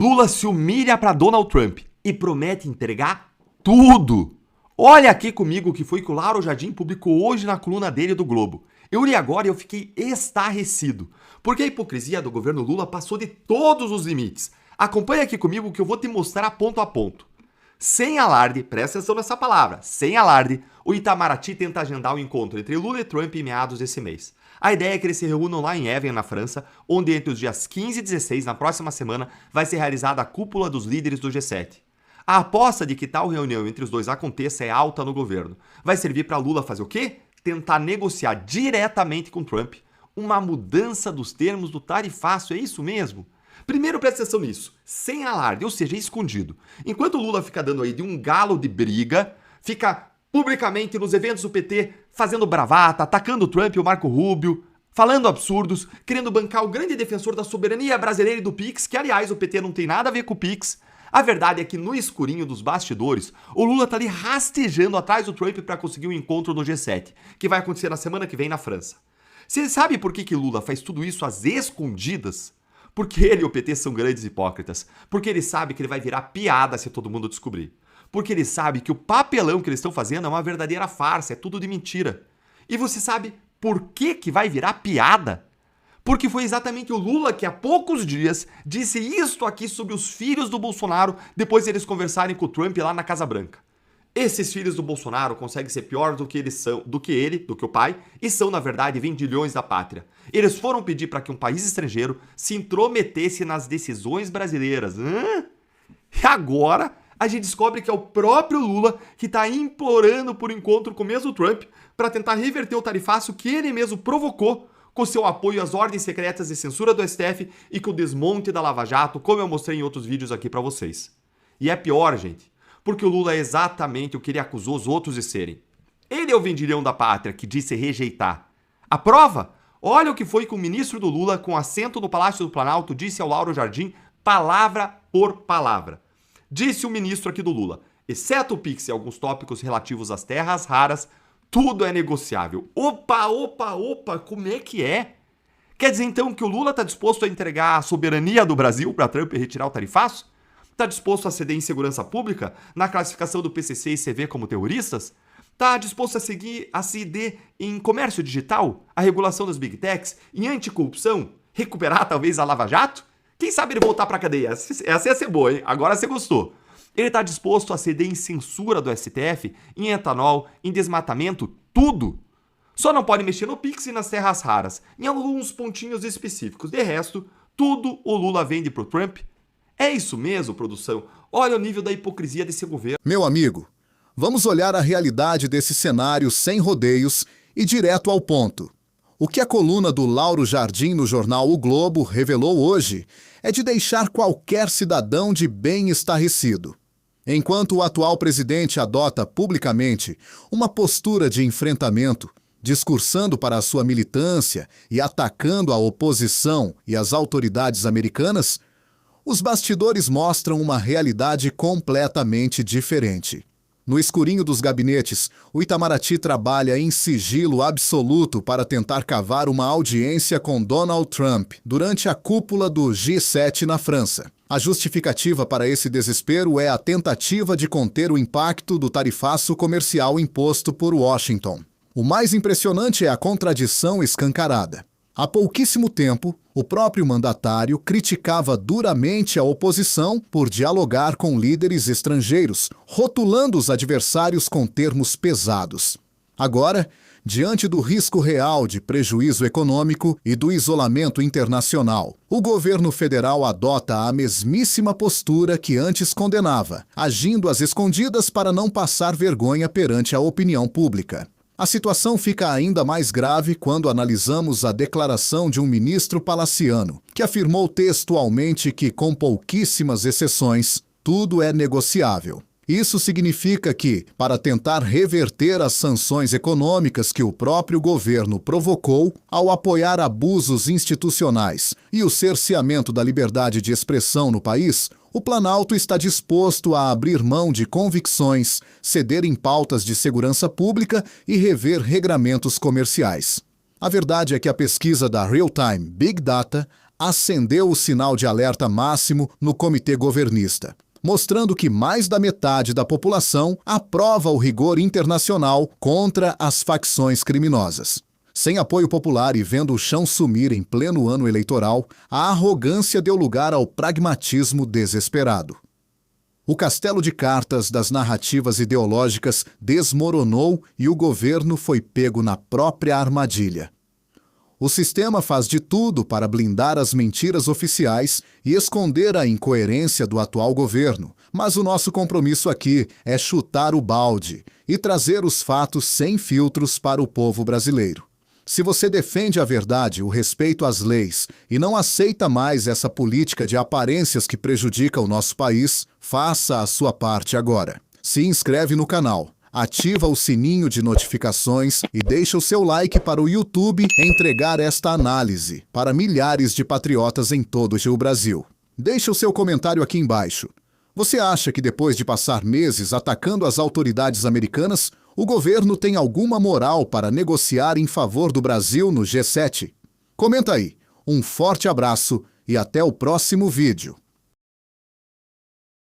Lula se humilha para Donald Trump e promete entregar tudo. Olha aqui comigo o que foi que o Lauro Jardim publicou hoje na coluna dele do Globo. Eu li agora e eu fiquei estarrecido, porque a hipocrisia do governo Lula passou de todos os limites. Acompanha aqui comigo que eu vou te mostrar ponto a ponto. Sem alarde, presta atenção nessa palavra, sem alarde, o Itamaraty tenta agendar o encontro entre Lula e Trump em meados desse mês. A ideia é que eles se reúnam lá em Evian, na França, onde entre os dias 15 e 16, na próxima semana, vai ser realizada a cúpula dos líderes do G7. A aposta de que tal reunião entre os dois aconteça é alta no governo. Vai servir para Lula fazer o quê? Tentar negociar diretamente com Trump uma mudança dos termos do tarifaço, é isso mesmo? Primeiro presta atenção nisso, sem alarde, ou seja, escondido. Enquanto o Lula fica dando aí de um galo de briga, fica publicamente nos eventos do PT fazendo bravata, atacando o Trump e o Marco Rubio, falando absurdos, querendo bancar o grande defensor da soberania brasileira e do PIX, que aliás o PT não tem nada a ver com o PIX. A verdade é que no escurinho dos bastidores, o Lula tá ali rastejando atrás do Trump para conseguir um encontro no G7, que vai acontecer na semana que vem na França. Você sabe por que Lula faz tudo isso às escondidas? Porque ele e o PT são grandes hipócritas. Porque ele sabe que ele vai virar piada se todo mundo descobrir. Porque ele sabe que o papelão que eles estão fazendo é uma verdadeira farsa, é tudo de mentira. E você sabe por que vai virar piada? Porque foi exatamente o Lula que há poucos dias disse isto aqui sobre os filhos do Bolsonaro depois de eles conversarem com o Trump lá na Casa Branca. Esses filhos do Bolsonaro conseguem ser pior do que eles são, do que o pai, e são, na verdade, vendilhões da pátria. Eles foram pedir para que um país estrangeiro se intrometesse nas decisões brasileiras. E agora a gente descobre que é o próprio Lula que está implorando por encontro com o mesmo Trump para tentar reverter o tarifaço que ele mesmo provocou com seu apoio às ordens secretas de censura do STF e com o desmonte da Lava Jato, como eu mostrei em outros vídeos aqui para vocês. E é pior, gente, porque o Lula é exatamente o que ele acusou os outros de serem. Ele é o vendilhão da pátria que disse rejeitar. A prova? Olha o que foi que o ministro do Lula, com assento no Palácio do Planalto, disse ao Lauro Jardim, palavra por palavra. Disse o ministro aqui do Lula, exceto o PIX e alguns tópicos relativos às terras raras, tudo é negociável. Opa, como é que é? Quer dizer então que o Lula está disposto a entregar a soberania do Brasil para Trump e retirar o tarifaço? Está disposto a ceder em segurança pública na classificação do PCC e CV como terroristas? Está disposto a ceder em comércio digital, a regulação das Big Techs, em anticorrupção, recuperar talvez a Lava Jato? Quem sabe ele voltar para a cadeia? Essa ia ser boa, hein? Agora você gostou. Ele está disposto a ceder em censura do STF, em etanol, em desmatamento, tudo. Só não pode mexer no PIX e nas terras raras, em alguns pontinhos específicos. De resto, tudo o Lula vende pro Trump. É isso mesmo, produção? Olha o nível da hipocrisia desse governo. Meu amigo, vamos olhar a realidade desse cenário sem rodeios e direto ao ponto. O que a coluna do Lauro Jardim no jornal O Globo revelou hoje é de deixar qualquer cidadão de bem estarrecido. Enquanto o atual presidente adota publicamente uma postura de enfrentamento, discursando para a sua militância e atacando a oposição e as autoridades americanas, os bastidores mostram uma realidade completamente diferente. No escurinho dos gabinetes, o Itamaraty trabalha em sigilo absoluto para tentar cavar uma audiência com Donald Trump durante a cúpula do G7 na França. A justificativa para esse desespero é a tentativa de conter o impacto do tarifaço comercial imposto por Washington. O mais impressionante é a contradição escancarada. Há pouquíssimo tempo, o próprio mandatário criticava duramente a oposição por dialogar com líderes estrangeiros, rotulando os adversários com termos pesados. Agora, diante do risco real de prejuízo econômico e do isolamento internacional, o governo federal adota a mesmíssima postura que antes condenava, agindo às escondidas para não passar vergonha perante a opinião pública. A situação fica ainda mais grave quando analisamos a declaração de um ministro palaciano, que afirmou textualmente que, com pouquíssimas exceções, tudo é negociável. Isso significa que, para tentar reverter as sanções econômicas que o próprio governo provocou ao apoiar abusos institucionais e o cerceamento da liberdade de expressão no país, o Planalto está disposto a abrir mão de convicções, ceder em pautas de segurança pública e rever regramentos comerciais. A verdade é que a pesquisa da Real Time Big Data acendeu o sinal de alerta máximo no comitê governista, mostrando que mais da metade da população aprova o rigor internacional contra as facções criminosas. Sem apoio popular e vendo o chão sumir em pleno ano eleitoral, a arrogância deu lugar ao pragmatismo desesperado. O castelo de cartas das narrativas ideológicas desmoronou e o governo foi pego na própria armadilha. O sistema faz de tudo para blindar as mentiras oficiais e esconder a incoerência do atual governo, mas o nosso compromisso aqui é chutar o balde e trazer os fatos sem filtros para o povo brasileiro. Se você defende a verdade, o respeito às leis e não aceita mais essa política de aparências que prejudica o nosso país, faça a sua parte agora. Se inscreve no canal, ativa o sininho de notificações e deixa o seu like para o YouTube entregar esta análise para milhares de patriotas em todo o Brasil. Deixe o seu comentário aqui embaixo. Você acha que depois de passar meses atacando as autoridades americanas, o governo tem alguma moral para negociar em favor do Brasil no G7? Comenta aí. Um forte abraço e até o próximo vídeo.